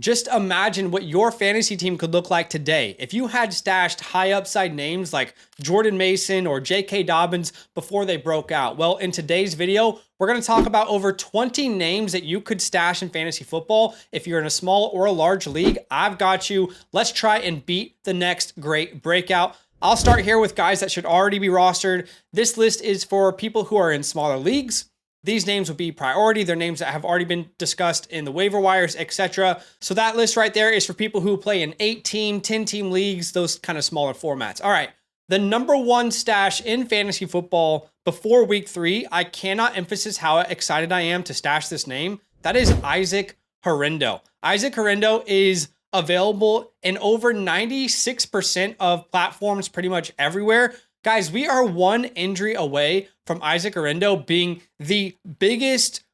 Just imagine what your fantasy team could look like today if you had stashed high upside names like Jordan Mason or J.K. Dobbins before they broke out. Well, in today's video, we're going to talk about over 20 names that you could stash in fantasy football. If you're in a small or a large league, I've got you. Let's try and beat the next great breakout. I'll start here with guys that should already be rostered. This list is for people who are in smaller leagues. These names would be priority. They're names that have already been discussed in the waiver wires, etc. So that list right there is for people who play in 8-team, 10-team leagues, those kind of smaller formats. All right, the number one stash in fantasy football before week 3, I cannot emphasize how excited I am to stash this name. That is Isaac Horrendo. Isaac Horrendo is available in over 96% of platforms pretty much everywhere. Guys, we are one injury away from Isaac Horrendo being the biggest,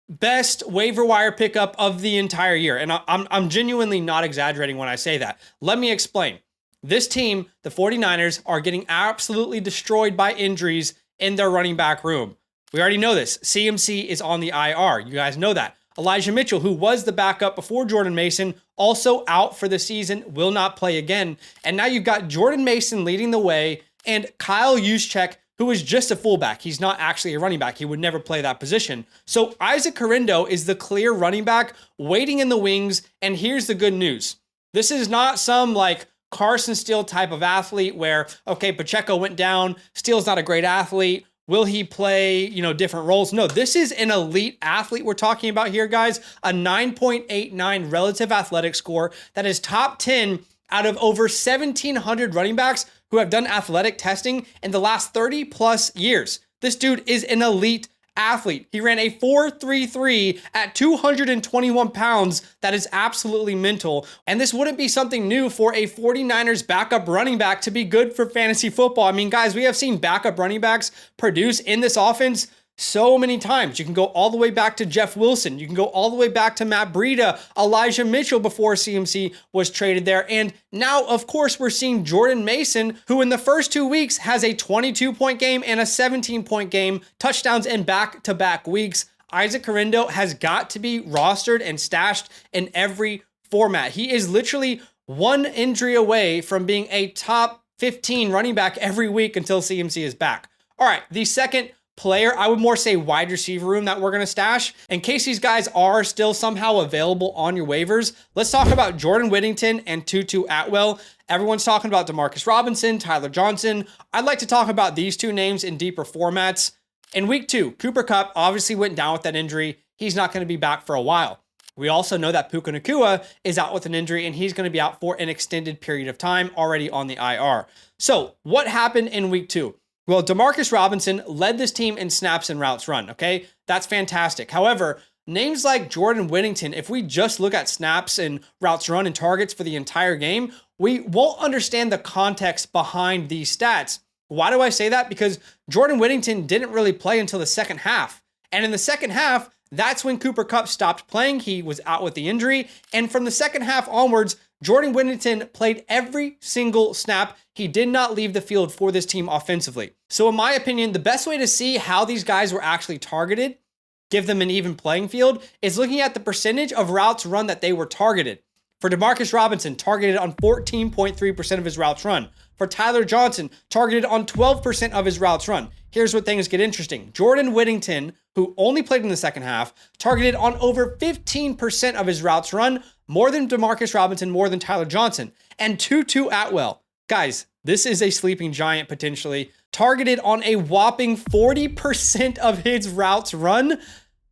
best waiver wire pickup of the entire year. And I'm genuinely not exaggerating when I say that. Let me explain. This team, the 49ers, are getting absolutely destroyed by injuries in their running back room. We already know this. CMC is on the IR. You guys know that. Elijah Mitchell, who was the backup before Jordan Mason, also out for the season, will not play again. And now you've got Jordan Mason leading the way and Kyle Juszczyk, who is just a fullback. He's not actually a running back. He would never play that position. So Isaac Horrendo is the clear running back waiting in the wings. And here's the good news. This is not some like Carson Steele type of athlete where, okay, Pacheco went down. Steele's not a great athlete. Will he play, different roles? No, this is an elite athlete we're talking about here, guys. A 9.89 relative athletic score that is top 10 out of over 1,700 running backs who have done athletic testing in the last 30 plus years. This dude is an elite athlete. He ran a 4.33 at 221 pounds. That is absolutely mental. And this wouldn't be something new for a 49ers backup running back to be good for fantasy football. I mean, guys, we have seen backup running backs produce in this offense so many times. You can go all the way back to Jeff Wilson. You can go all the way back to Matt Breida, Elijah Mitchell before CMC was traded there. And now, of course, we're seeing Jordan Mason, who in the first 2 weeks has a 22-point game and a 17-point game, touchdowns in back-to-back weeks. Isaac Horrendo has got to be rostered and stashed in every format. He is literally one injury away from being a top 15 running back every week until CMC is back. All right, the second player, I would more say wide receiver room that we're going to stash. In case these guys are still somehow available on your waivers, let's talk about Jordan Whittington and Tutu Atwell. Everyone's talking about Demarcus Robinson, Tyler Johnson. I'd like to talk about these two names in deeper formats. In week 2, Cooper Kupp obviously went down with that injury. He's not going to be back for a while. We also know that Puka Nacua is out with an injury and he's going to be out for an extended period of time, already on the IR. So what happened in week 2? Well, Demarcus Robinson led this team in snaps and routes run, okay? That's fantastic. However, names like Jordan Whittington, if we just look at snaps and routes run and targets for the entire game, we won't understand the context behind these stats. Why do I say that? Because Jordan Whittington didn't really play until the second half. And in the second half, that's when Cooper Kupp stopped playing. He was out with the injury. And from the second half onwards, Jordan Whittington played every single snap. He did not leave the field for this team offensively. So in my opinion, the best way to see how these guys were actually targeted, give them an even playing field, is looking at the percentage of routes run that they were targeted. For Demarcus Robinson, targeted on 14.3% of his routes run. For Tyler Johnson, targeted on 12% of his routes run. Here's where things get interesting. Jordan Whittington, who only played in the second half, targeted on over 15% of his routes run, more than Demarcus Robinson, more than Tyler Johnson. And Tutu Atwell. Guys, this is a sleeping giant potentially. Targeted on a whopping 40% of his routes run.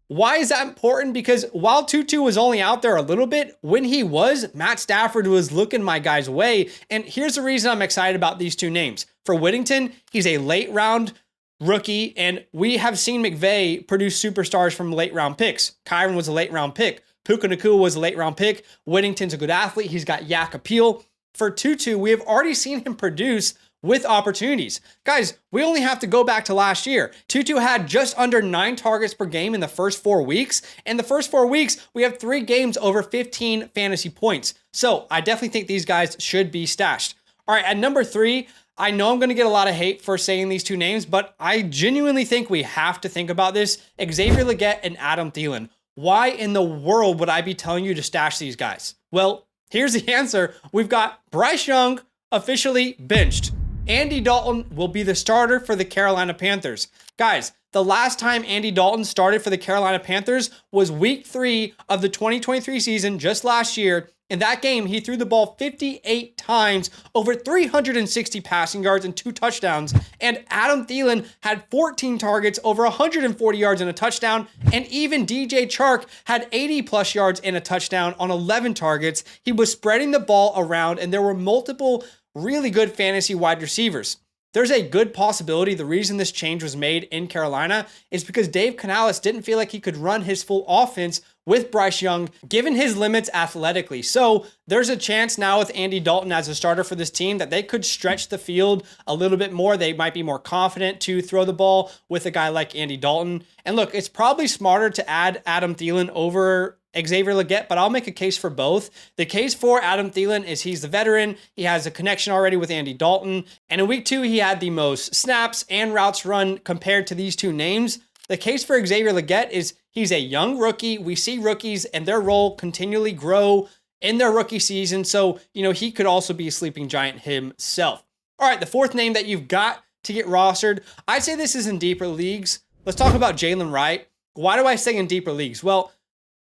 Why is that important? Because while Tutu was only out there a little bit, when he was, Matt Stafford was looking my guy's way. And here's the reason I'm excited about these two names. For Whittington, he's a late round rookie, and we have seen McVay produce superstars from late round picks. Kyron was a late round pick. Puka Nacua was a late round pick. Whittington's a good athlete. He's got yak appeal. For Tutu, we have already seen him produce with opportunities. Guys, we only have to go back to last year. Tutu had just under 9 targets per game in the first 4 weeks. In the first 4 weeks, we have 3 games over 15 fantasy points. So I definitely think these guys should be stashed. All right, at number 3, I know I'm going to get a lot of hate for saying these two names, but I genuinely think we have to think about this. Xavier Legette and Adam Thielen. Why in the world would I be telling you to stash these guys? Well, here's the answer. We've got Bryce Young officially benched. Andy Dalton will be the starter for the Carolina Panthers. Guys, the last time Andy Dalton started for the Carolina Panthers was week 3 of the 2023 season, just last year. In that game, he threw the ball 58 times, over 360 passing yards and 2 touchdowns. And Adam Thielen had 14 targets, over 140 yards and a touchdown. And even DJ Chark had 80 plus yards and a touchdown on 11 targets. He was spreading the ball around, and there were multiple really good fantasy wide receivers. There's a good possibility the reason this change was made in Carolina is because Dave Canales didn't feel like he could run his full offense with Bryce Young, given his limits athletically. So there's a chance now with Andy Dalton as a starter for this team that they could stretch the field a little bit more. They might be more confident to throw the ball with a guy like Andy Dalton. And look, it's probably smarter to add Adam Thielen over Xavier Legette, but I'll make a case for both. The case for Adam Thielen is he's the veteran. He has a connection already with Andy Dalton. And in week 2, he had the most snaps and routes run compared to these two names. The case for Xavier Legette is he's a young rookie. We see rookies and their role continually grow in their rookie season. So, he could also be a sleeping giant himself. All right, the fourth name that you've got to get rostered, I'd say this is in deeper leagues. Let's talk about Jalen Wright. Why do I say in deeper leagues? Well,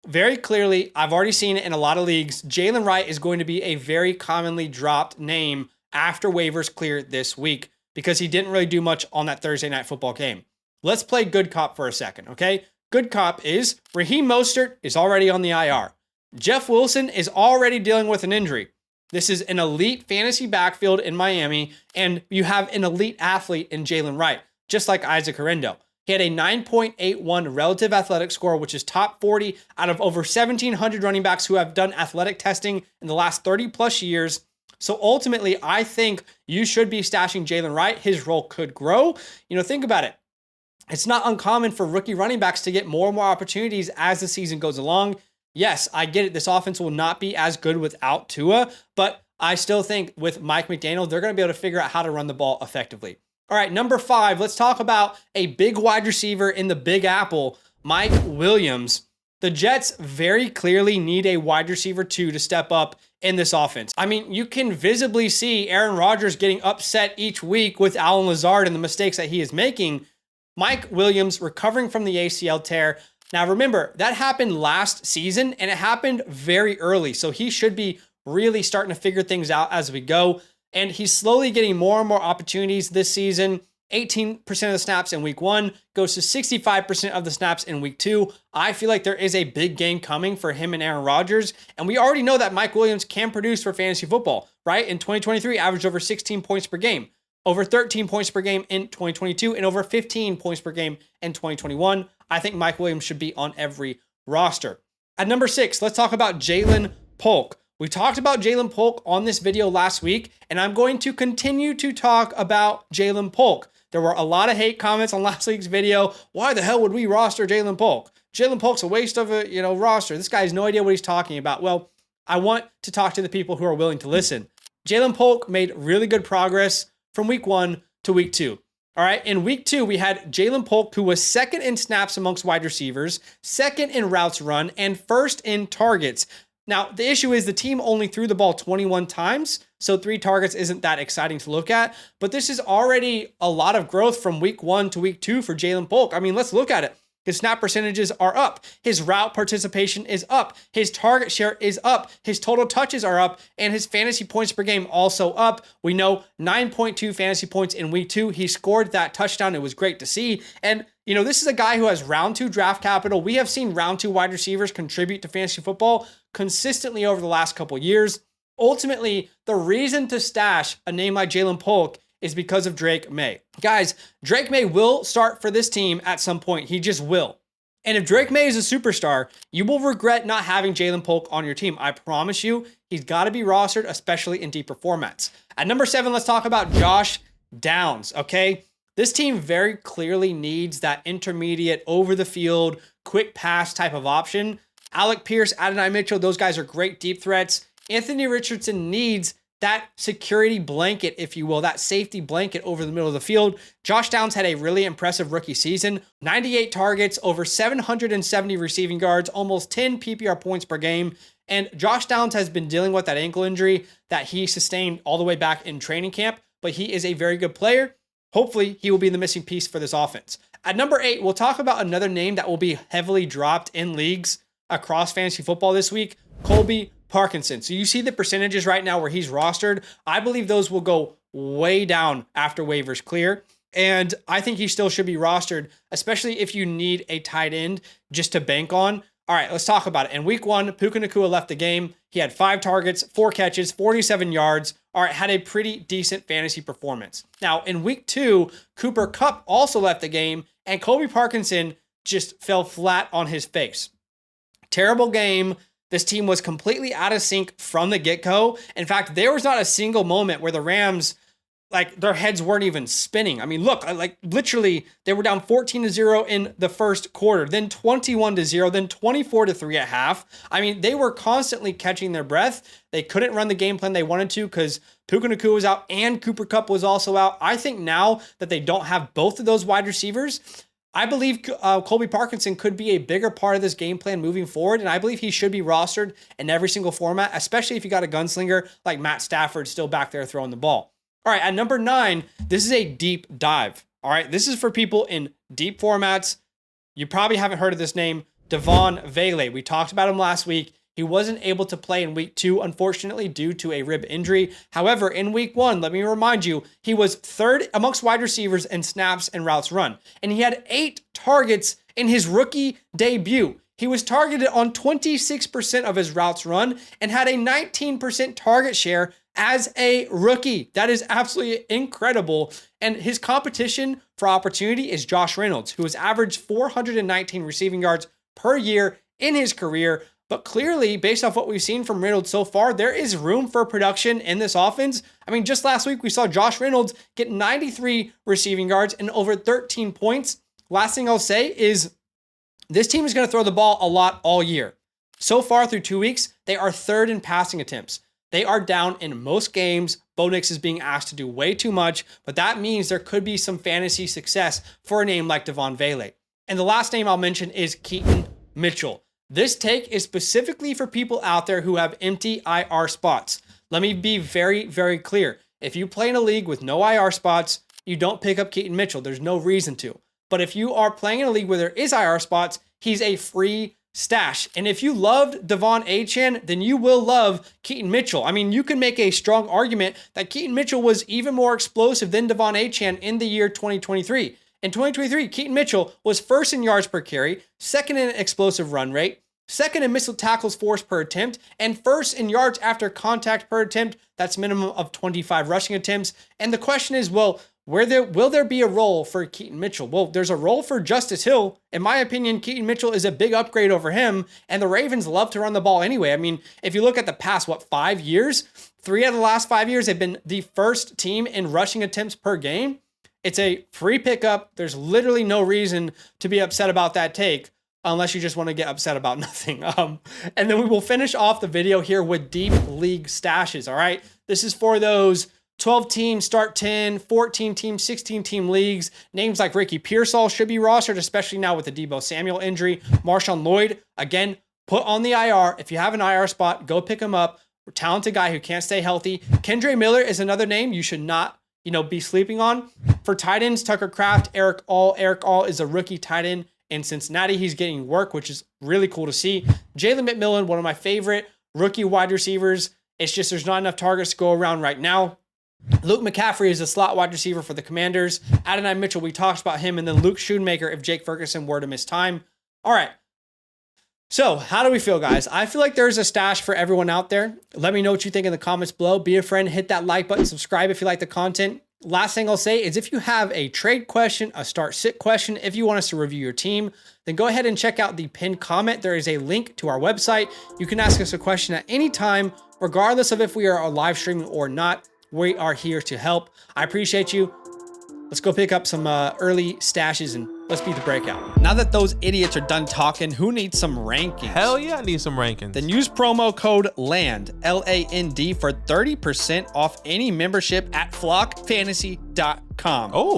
very clearly, I've already seen it in a lot of leagues. Jalen Wright is going to be a very commonly dropped name after waivers clear this week because he didn't really do much on that Thursday night football game. Let's play good cop for a second, okay? Good cop is Raheem Mostert is already on the IR. Jeff Wilson is already dealing with an injury. This is an elite fantasy backfield in Miami, and you have an elite athlete in Jalen Wright, just like Isaac Herendo. He had a 9.81 relative athletic score, which is top 40 out of over 1,700 running backs who have done athletic testing in the last 30 plus years. So ultimately, I think you should be stashing Jalen Wright. His role could grow. Think about it. It's not uncommon for rookie running backs to get more and more opportunities as the season goes along. Yes, I get it. This offense will not be as good without Tua, but I still think with Mike McDaniel, they're going to be able to figure out how to run the ball effectively. All right, number 5, let's talk about a big wide receiver in the Big Apple, Mike Williams. The Jets very clearly need a wide receiver 2 to step up in this offense. I mean, you can visibly see Aaron Rodgers getting upset each week with Allen Lazard and the mistakes that he is making. Mike Williams recovering from the ACL tear. Now, remember, that happened last season, and it happened very early, so he should be really starting to figure things out as we go. And he's slowly getting more and more opportunities this season. 18% of the snaps in week 1 goes to 65% of the snaps in week 2. I feel like there is a big game coming for him and Aaron Rodgers. And we already know that Mike Williams can produce for fantasy football, right? In 2023, averaged over 16 points per game, over 13 points per game in 2022, and over 15 points per game in 2021. I think Mike Williams should be on every roster. At number 6, let's talk about Jalen Polk. We talked about Jalen Polk on this video last week, and I'm going to continue to talk about Jalen Polk. There were a lot of hate comments on last week's video. Why the hell would we roster Jalen Polk? Jalen Polk's a waste of a roster. This guy has no idea what he's talking about. Well, I want to talk to the people who are willing to listen. Jalen Polk made really good progress from week 1 to week 2. All right, in week 2, we had Jalen Polk, who was second in snaps amongst wide receivers, second in routes run, and first in targets. Now, the issue is the team only threw the ball 21 times, so 3 targets isn't that exciting to look at, but this is already a lot of growth from week 1 to week 2 for Jalen Polk. I mean, let's look at it. His snap percentages are up. His route participation is up. His target share is up. His total touches are up. And his fantasy points per game also up. We know 9.2 fantasy points in week 2. He scored that touchdown. It was great to see. And, this is a guy who has round 2 draft capital. We have seen round 2 wide receivers contribute to fantasy football consistently over the last couple years. Ultimately, the reason to stash a name like Jalen Polk is because of Drake May. Guys, Drake May will start for this team at some point. He just will. And if Drake May is a superstar, you will regret not having Jalen Polk on your team. I promise you, he's got to be rostered, especially in deeper formats. At number 7, let's talk about Josh Downs, okay? This team very clearly needs that intermediate, over-the-field, quick pass type of option. Alec Pierce, Adonai Mitchell, those guys are great deep threats. Anthony Richardson needs that security blanket, if you will, that safety blanket over the middle of the field. Josh Downs had a really impressive rookie season, 98 targets, over 770 receiving yards, almost 10 PPR points per game. And Josh Downs has been dealing with that ankle injury that he sustained all the way back in training camp, but he is a very good player. Hopefully, he will be the missing piece for this offense. At number 8, we'll talk about another name that will be heavily dropped in leagues across fantasy football this week, Colby Parkinson. So you see the percentages right now where he's rostered. I believe those will go way down after waivers clear. And I think he still should be rostered, especially if you need a tight end just to bank on. All right, let's talk about it. In week 1, Puka Nacua left the game. He had 5 targets, 4 catches, 47 yards. All right, had a pretty decent fantasy performance. Now, in week 2, Cooper Kupp also left the game, and Colby Parkinson just fell flat on his face. Terrible game. This team was completely out of sync from the get-go. In fact, there was not a single moment where the Rams, like, their heads weren't even spinning. I mean, look, like, literally, they were down 14-0 in the first quarter, then 21-0, then 24-3 at half. I mean, they were constantly catching their breath. They couldn't run the game plan they wanted to because Puka Nacua was out and Cooper Kupp was also out. I think now that they don't have both of those wide receivers, I believe Colby Parkinson could be a bigger part of this game plan moving forward, and I believe he should be rostered in every single format, especially if you got a gunslinger like Matt Stafford still back there throwing the ball. All right, at number 9, this is a deep dive. All right, this is for people in deep formats. You probably haven't heard of this name, Devon Vele. We talked about him last week. He wasn't able to play in week 2, unfortunately, due to a rib injury. However, in week 1, let me remind you, he was 3rd amongst wide receivers in snaps and routes run. And he had 8 targets in his rookie debut. He was targeted on 26% of his routes run and had a 19% target share as a rookie. That is absolutely incredible. And his competition for opportunity is Josh Reynolds, who has averaged 419 receiving yards per year in his career. But clearly, based off what we've seen from Reynolds so far, there is room for production in this offense. I mean, just last week, we saw Josh Reynolds get 93 receiving yards and over 13 points. Last thing I'll say is this team is going to throw the ball a lot all year. So far through 2 weeks, they are 3rd in passing attempts. They are down in most games. Bo Nix is being asked to do way too much, but that means there could be some fantasy success for a name like Devon Vele. And the last name I'll mention is Keaton Mitchell. This take is specifically for people out there who have empty IR spots. Let me be very, very clear. If you play in a league with no IR spots, you don't pick up Keaton Mitchell. There's no reason to. But if you are playing in a league where there is IR spots, he's a free stash. And if you loved Devon Achane, then you will love Keaton Mitchell. I mean, you can make a strong argument that Keaton Mitchell was even more explosive than Devon Achane in the year 2023. In 2023, Keaton Mitchell was 1st in yards per carry, 2nd in explosive run rate, 2nd in missile tackles forced per attempt, and 1st in yards after contact per attempt. That's minimum of 25 rushing attempts. And the question is, well, will there be a role for Keaton Mitchell? Well, there's a role for Justice Hill. In my opinion, Keaton Mitchell is a big upgrade over him, and the Ravens love to run the ball anyway. I mean, if you look at the past, 5 years? 3 out of the last 5 years, they've been the 1st team in rushing attempts per game. It's a free pickup. There's literally no reason to be upset about that take unless you just want to get upset about nothing. And then we will finish off the video here with deep league stashes, all right? This is for those 12-team, start 10, 14-team, 16-team leagues. Names like Ricky Pearsall should be rostered, especially now with the Deebo Samuel injury. Marshawn Lloyd, again, put on the IR. If you have an IR spot, go pick him up. Talented guy who can't stay healthy. Kendre Miller is another name you should not be sleeping on. For tight ends, Tucker Kraft, Eric All. Eric All is a rookie tight end in Cincinnati. He's getting work, which is really cool to see. Jalen McMillan, one of my favorite rookie wide receivers. It's just there's not enough targets to go around right now. Luke McCaffrey is a slot wide receiver for the Commanders. Adonai Mitchell, we talked about him. And then Luke Schoonmaker if Jake Ferguson were to miss time. All right. So how do we feel, guys? I feel like there's a stash for everyone out there. Let me know what you think in the comments below. Be a friend, hit that like button, subscribe if you like the content. Last thing I'll say is if you have a trade question, a start sit question, if you want us to review your team, then go ahead and check out the pinned comment. There is a link to our website. You can ask us a question at any time, regardless of if we are live streaming or not. We are here to help. I appreciate you. Let's go pick up some early stashes and let's beat the breakout. Now that those idiots are done talking, who needs some rankings? Hell yeah, I need some rankings. Then use promo code LAND, LAND, for 30% off any membership at flockfantasy.com. Oh.